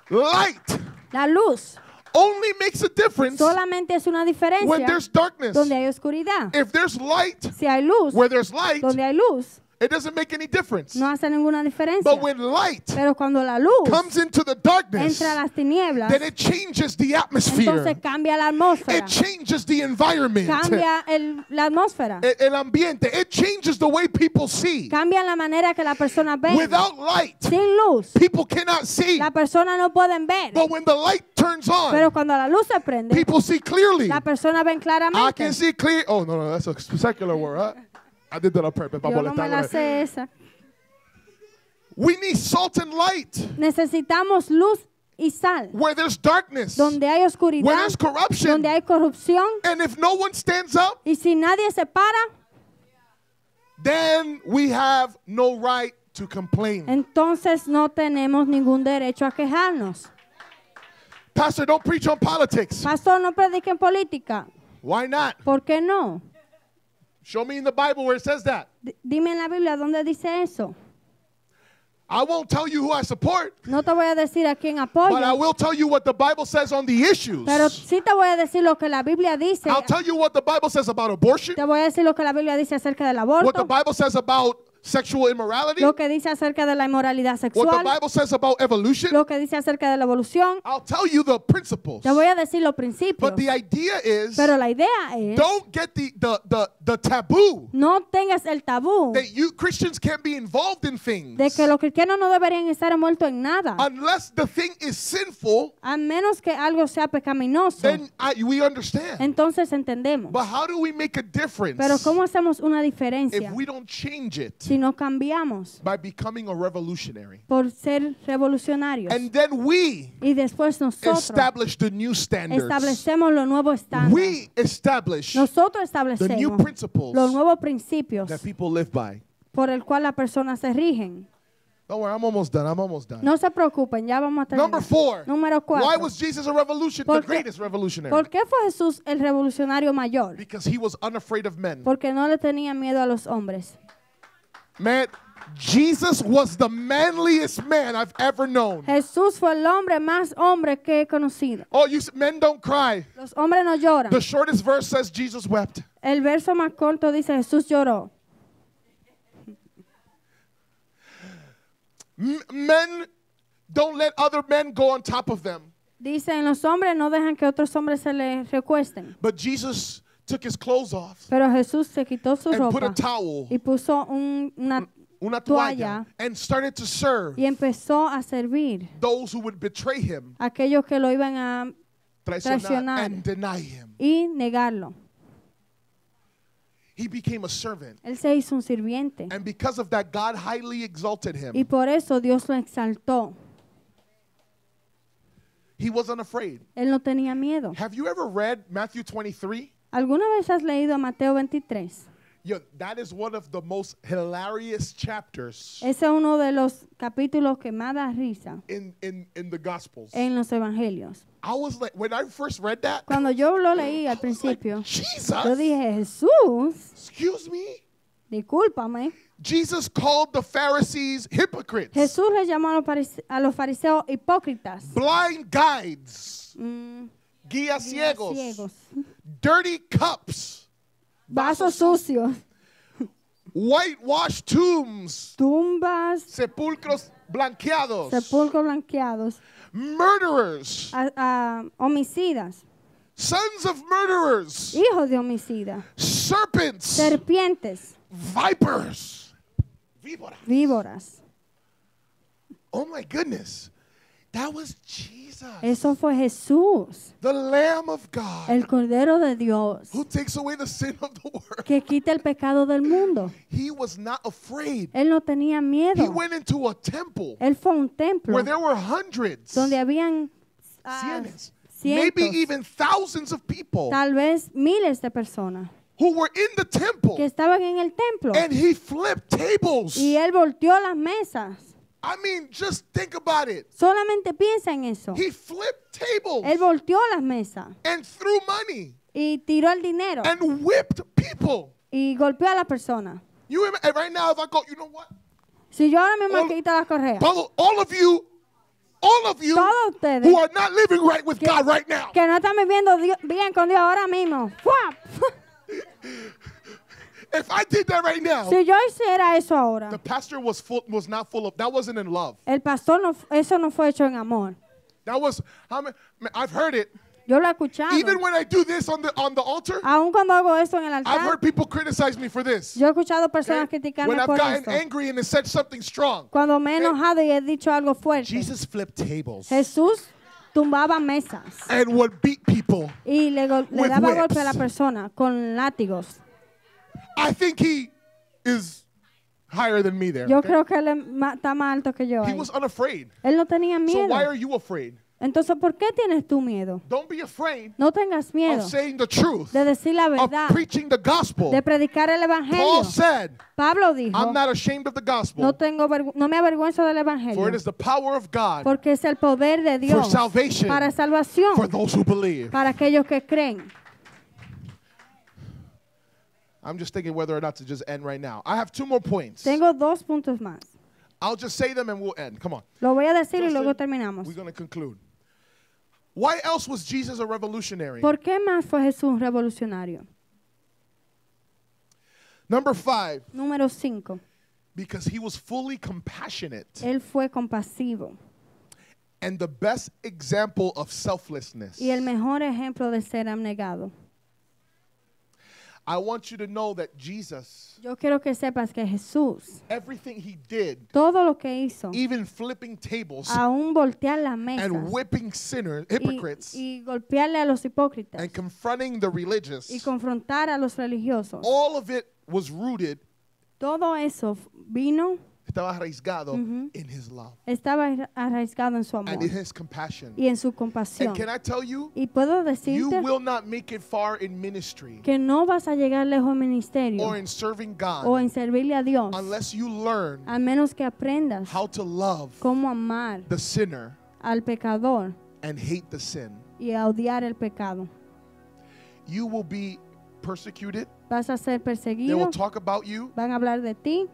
Light La luz only makes a difference solamente es una when diferencia there's darkness. donde hay oscuridad. If there's light, Si hay luz, where there's light, donde hay luz, it doesn't make any difference. no hace ninguna diferencia. But when light Pero cuando la luz comes into the darkness, entra a las tinieblas, then it changes the atmosphere. entonces cambia la atmósfera. It changes the environment. Cambia la atmósfera. El ambiente. It changes the way people see. Cambia la manera que la persona ve. Without light, Sin luz, people cannot see. la persona no pueden ver. But when the light turns on, Pero cuando la luz se prende, people see clearly. la persona ven I claramente. can see clear. Oh, no, that's a secular word. Huh? I did that on purpose. Yo no me la sé esa. We need salt and light. Necesitamos luz y sal. Where there's darkness, Donde hay where oscuridad, there's corruption, donde hay corrupción, and if no one stands up, y si nadie se para, then we have no right to complain. entonces no tenemos ningún derecho a quejarnos. Pastor, don't preach on politics. Pastor, no prediquen política. Why not? ¿Por qué no? Show me in the Bible where it says that. Dime en la Biblia dónde dice eso. I won't tell you who I support, No te voy a decir a quién but I apoyo, will tell you what the Bible says on the issues. pero sí te voy a decir lo que la Biblia dice. I'll tell you what the Bible says about abortion, Te voy a decir lo que la Biblia dice acerca del what the aborto, Bible says about sexual immorality, lo que dice acerca de la inmoralidad what the sexual, Bible says about evolution. lo que dice acerca de la evolución. I'll tell you the principles. Te voy a decir los principios, But the idea is, pero la idea es, don't get the taboo no tengas el tabú that you Christians can't be involved in things de que los cristianos no deberían estar envueltos en nada, unless the thing is sinful. a menos que algo sea pecaminoso. Then we understand. Entonces entendemos. But how do we make a difference Pero ¿cómo hacemos una if diferencia we don't change it si no cambiamos by becoming a revolutionary? por ser revolucionarios? And then we Y después nosotros establish the new standards. establecemos los nuevos estándares. We establish Nosotros the new establecemos principles los nuevos principios that people live by. por el cual las personas se rigen. Don't worry, I'm almost done. I'm almost done. No se preocupen, ya vamos a terminar. Number 4. Número Why 4. was Jesus a revolution? The ¿Por qué? greatest revolutionary. ¿Por qué fue Jesús el revolucionario mayor? Because he was unafraid of men. Porque no le tenía miedo a los hombres. Man, Jesus was the manliest man I've ever known. Jesús fue el hombre más hombre que he conocido. Oh, men don't cry. Los hombres no lloran. The shortest verse says Jesus wept. El verso más corto dice Jesús lloró. Men don't let other men go on top of them. Dicen los hombres no dejan que otros hombres se les recuesten. But Jesus took his clothes off Pero Jesús se quitó su and put a ropa towel, y puso una toalla toalla, and started to serve y empezó a servir those who would betray him, a aquellos que lo iban a traicionar, and deny him. y negarlo. He became a servant. Él se hizo un sirviente And because of that, God highly exalted him. y por eso Dios lo exaltó. He wasn't afraid. Él no tenía miedo. Have you ever read Matthew 23? ¿Alguna vez has leído Mateo 23? Yo, that is one of the most hilarious chapters Ese es uno de los capítulos que más da risa in the Gospels. en los evangelios. I was like, when I first read that, Cuando yo lo leí I al was like, principio, yo Jesus, dije, Jesús, excuse me? discúlpame. Jesus called the Pharisees hypocrites, Jesús le llamó a los fariseos hipócritas, blind guides, guías ciegos, ciegos, dirty cups, vasos sucios, whitewashed tombs, tumbas, sepulcros blanqueados, sepulcros blanqueados, murderers, homicidas, sons of murderers, hijos de homicidas, serpents, serpientes, vipers, víboras. Oh my goodness. That was Jesus, Eso fue Jesús, the Lamb of God, el Cordero de Dios, who takes away the sin of the world. que quita el pecado del mundo. He was not afraid. Él no tenía He miedo. went into a temple Él fue a un templo where there were hundreds, donde habían cientos, maybe cientos, even thousands of people tal vez miles de personas who were in the temple, que estaban en el templo. and he flipped tables. Y él volteó las mesas. I mean, just think about it. Solamente piensa en eso. He flipped tables Él volteó las mesas and threw money y tiró el dinero and whipped people. y golpeó a la persona. And right now, if I go, you know what? Si yo ahora mismo All- quito las correas, All of you todos ustedes who are not living right with God right now, que no están viviendo bien con Dios ahora mismo, ¡fua! if I did that right now, Si yo hiciera eso ahora, the pastor was not full of, that wasn't in love. el pastor eso no fue hecho en amor. That was, I've heard it. Yo lo he escuchado. Even when I do this on the altar, Aún cuando hago eso en el I've altar, heard people criticize me for this. yo he escuchado Okay? personas When criticarme I've por gotten eso. angry and said something strong. Cuando me he enojado y he dicho algo fuerte. Jesus flipped tables Jesús tumbaba mesas and would beat people. y le With daba whips. golpe a la persona con látigos. I think he is higher than me there. Yo okay? creo que él está más alto que yo. He ahí. was unafraid. Él no tenía So miedo. why are you afraid? Entonces, ¿por qué tienes tú miedo? Don't be afraid No tengas miedo of saying the truth, de decir la of verdad, preaching the gospel. de predicar el evangelio. Paul said, Pablo dijo, I'm not ashamed of the gospel, no me avergüenzo del for evangelio, it is the power of God porque es el poder de for Dios salvation para salvación, for those who believe. para aquellos que creen. I'm just thinking whether or not to just end right now. I have 2 more points. Tengo 2 puntos más. I'll just say them and we'll end. Come on. Lo voy a decir y Justin, luego terminamos. We're going to conclude. Why else was Jesus a revolutionary? ¿Por qué más fue Jesús revolucionario? Number 5, Número 5. because he was fully compassionate Él fue compasivo and the best example of selflessness. y el mejor ejemplo de ser abnegado. I want you to know that Jesus, Yo quiero que sepas que Jesús, everything he did, todo lo que hizo, even flipping tables aún voltear las mesas and whipping sinners, hypocrites, y golpearle a los hipócritas and confronting the religious, y confrontar a los religiosos, all of it was rooted, todo eso vino, estaba arraigado in his love estaba arraigado en su amor and in his compassion. y en su And compasión. can I tell you, Y puedo you decirte will not make it far in ministry que no vas a llegar lejos en ministerio or in serving God o en servirle a Dios, unless you learn a menos que aprendas how to love cómo amar the sinner al pecador and hate the sin. y a odiar el pecado. You will be persecuted. Vas a ser They will perseguido, talk about you. van a hablar de ti,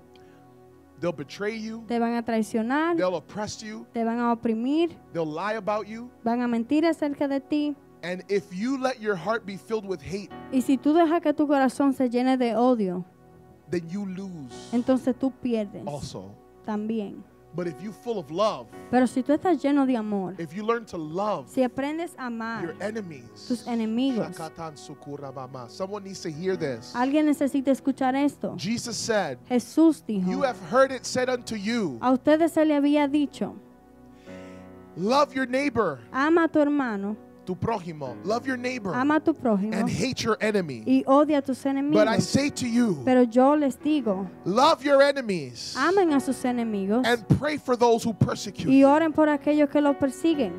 They'll betray you. te van a traicionar, They'll oppress you. te van a oprimir, They'll lie about you. van a mentir acerca de ti. And if you let your heart be filled with hate, Y si tú dejas que tu corazón se llene de odio, then you lose entonces tú pierdes also. también. But if you're full of love, Pero si tú estás lleno de amor, if you learn to love si aprendes a your amar enemies, tus enemigos, Shakatan sukurabama. Someone needs to hear this. alguien necesita escuchar esto. Jesus said, Jesús you dijo, have heard it said unto you, a ustedes se le había dicho, love your neighbor, ama a tu hermano, tu prójimo, love your neighbor, ama a tu prójimo and hate your enemy. y odia a tus But I enemigos. say to you, Pero yo les digo, love your enemies amen a sus enemigos and pray for those who persecute y you. oren por aquellos que los persiguen.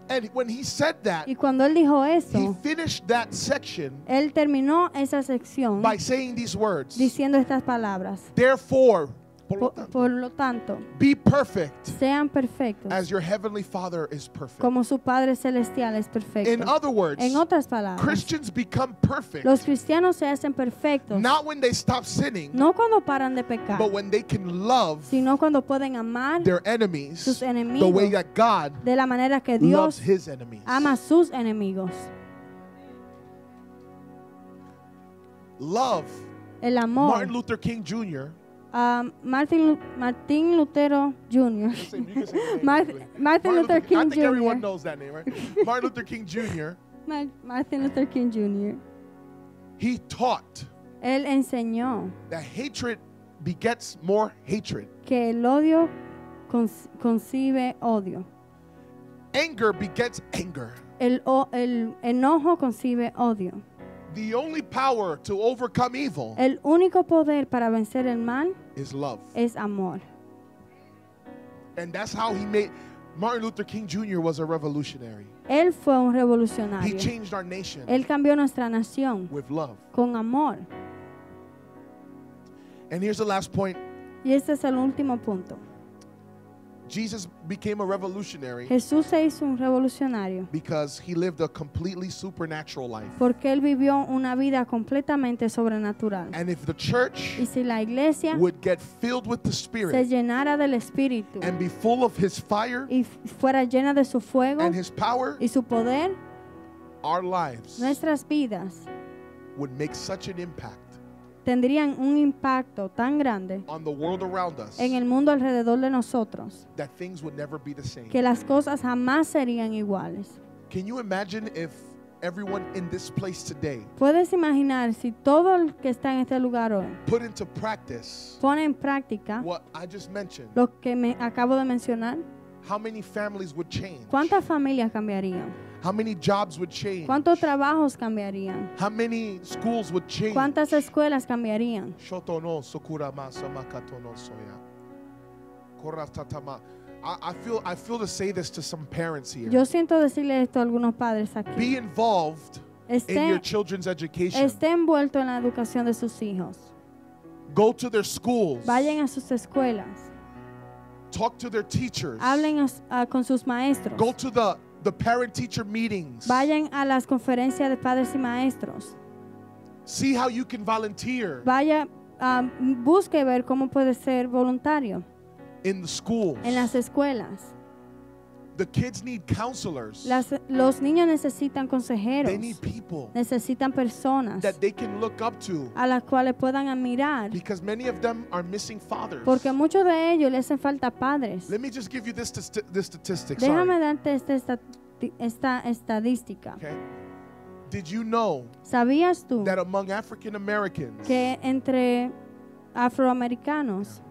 And when he said that, Y cuando él dijo he eso, finished that section él terminó esa sección by saying these words. diciendo estas palabras. Therefore, por lo tanto, Por lo tanto, be perfect sean perfectos as your heavenly Father is perfect. como su Padre Celestial es In perfecto. other words, En otras palabras, Christians become perfect los cristianos se hacen perfectos not when they stop sinning, no cuando paran de pecar, but when they can love sino cuando pueden amar their enemies sus the way enemigos that God de la manera que loves Dios his enemies. ama a sus enemigos. Love. El amor. Martin Luther King Jr. Martin Lutero Jr. You can say the name Martin anyway. Luther King I think everyone Jr. knows that name, right? Martin Luther King Jr. Martin Luther King Jr. He taught Él enseñó that hatred begets more hatred. que el odio concibe odio. Anger begets anger. El enojo concibe odio. The only power to overcome evil El único poder para vencer el mal is love. es amor. And that's how he made. Martin Luther King Jr. was a revolutionary. Él fue un He revolucionario. changed our nation Él cambió nuestra nación with love. con amor. And here's the last point. Y este es el último punto. Jesus became a revolutionary Jesús se hizo un revolucionario because he lived a completely supernatural life. porque él vivió una vida completamente sobrenatural. And if the church Y si la iglesia would get filled with the se Spirit llenara del Espíritu and be full of his fire y fuera llena de su fuego and his power, y su poder, our lives nuestras vidas would make such an impact tendrían un impacto tan grande on the world around us en el mundo alrededor de nosotros that things would never be the same. que las cosas jamás serían iguales. Can you imagine if everyone in this place today ¿Puedes imaginar si todo el que está en este lugar hoy put into practice pone en práctica what I just mentioned? lo que me acabo de mencionar? How many families would change? ¿Cuántas familias cambiarían? How many jobs would change? ¿Cuántos trabajos cambiarían? How many schools would change? ¿Cuántas escuelas cambiarían? Shotono sokurama samakatono soya. Koratatama. I feel to say this to some parents here. Yo siento decirle esto a algunos padres aquí. Be involved in your children's education. Esté envuelto en la educación de sus hijos. Go to their schools. Vayan a sus escuelas. Talk to their teachers. Hablen con sus maestros. Go to the parent-teacher meetings. Vayan a las conferencias de padres y maestros. See how you can volunteer Vaya, busque ver cómo puede ser voluntario in the schools. en las escuelas. The kids need counselors. Los niños necesitan consejeros. They need people Necesitan personas that they can look up to a las cuales puedan admirar. because many of them are missing fathers. Porque a muchos de ellos les hacen falta padres. Let me just give you this statistic. Déjame Sorry. darte esta estadística. Okay. Did you know ¿Sabías tú that among African Americans, que entre afroamericanos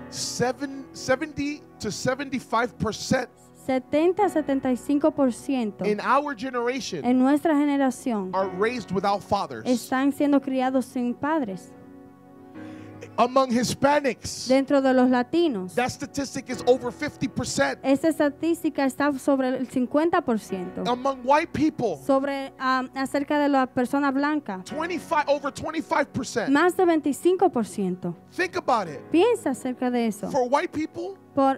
70 to 75% 70-75% in our generation en nuestra generación are raised without fathers? están siendo criados sin padres? Among Hispanics, Dentro de los latinos, that statistic is over 50%. esta estadística está sobre el 50%. Among white people, Acerca de la persona blanca, over 25%. más de 25%. Think about it. Piensa acerca de eso. For white people,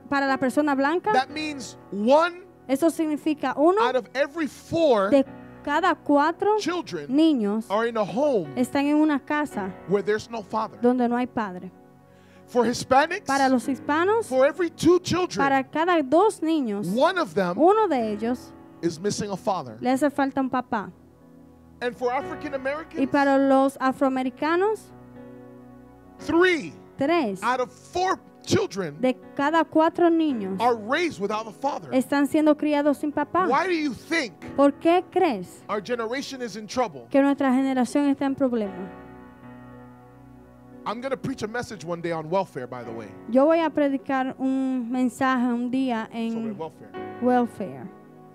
Para la persona blanca, that means 1 eso significa uno out of every 4 de cada 4 children niños are in a home están en una casa where there's no father. donde no hay padre. For Hispanics, Para los hispanos, for every 2 children, para cada 2 niños, one of them uno de ellos is missing a father. le hace falta un papá. And for African Y Americans, para los afroamericanos, 3 3 out of 4 children de cada 4 niños are raised without a father. están siendo criados sin papá. Why do you think ¿Por qué crees our generation is in trouble? que nuestra generación está en problema? I'm going to preach a message one day on welfare, by the way. Yo voy a predicar un mensaje un día Sobre en welfare. welfare.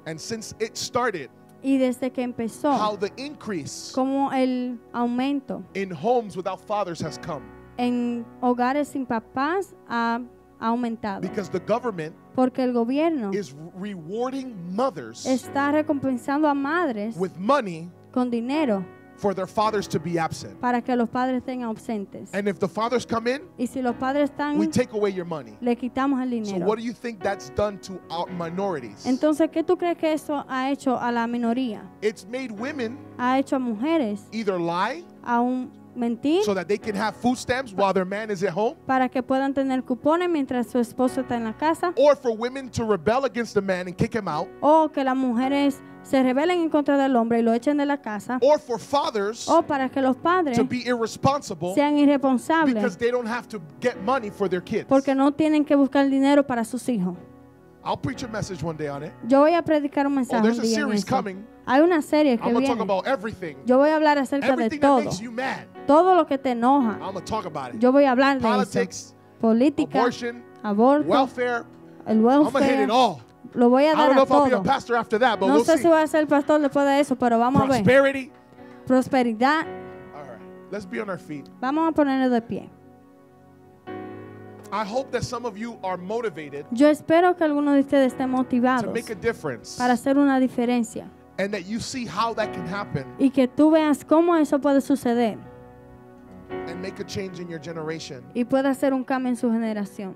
And since it started, Y desde que how empezó, the increase como el aumento in homes without fathers has come. en hogares sin papás ha aumentado. Because the government Porque el gobierno is rewarding mothers está recompensando a madres with money con dinero for their fathers to be absent. para que los padres estén ausentes. And if the fathers come in, Y si los padres están, we take away your money. le quitamos el So dinero. what do you think that's done to our minorities? Entonces, ¿qué tú crees que eso ha hecho a la minoría? It's made women Ha hecho a mujeres either lie a mentir so that they can have food stamps while their man is at home, para que puedan tener cupones mientras su esposo está en la casa, or for women to rebel against the man and kick him out, o que las mujeres se rebelen en contra del hombre y lo echen de la casa, or for fathers o para que los padres to be irresponsible sean because irresponsables they don't have to get money for their kids. porque no tienen que buscar dinero para sus hijos. I'll preach a message one day on it. Yo voy a predicar un Oh, mensaje there's un a día en series eso. coming. Hay una serie que I'm going to talk viene. about everything. Yo voy a hablar acerca de Everything that todo. makes you mad. Todo lo que te enoja. I'm going to talk about it. Yo voy a hablar de eso. Politics, Política, abortion, aborto, welfare. el I'm going to hit welfare. it all. Lo voy a I dar don't know a if I'll be a todo. pastor after that, but No we'll sé see. si voy a ser pastor después de eso, pero vamos a ver. Prosperity. Prosperidad. All right. Let's be on our feet. Vamos a ponernos de pie. I hope that some of you are motivated Yo espero que algunos de ustedes estén to motivados make a difference para hacer una diferencia and that you see how that can happen y que tú veas cómo eso puede suceder and make a change in your generation. y pueda hacer un cambio en su generación.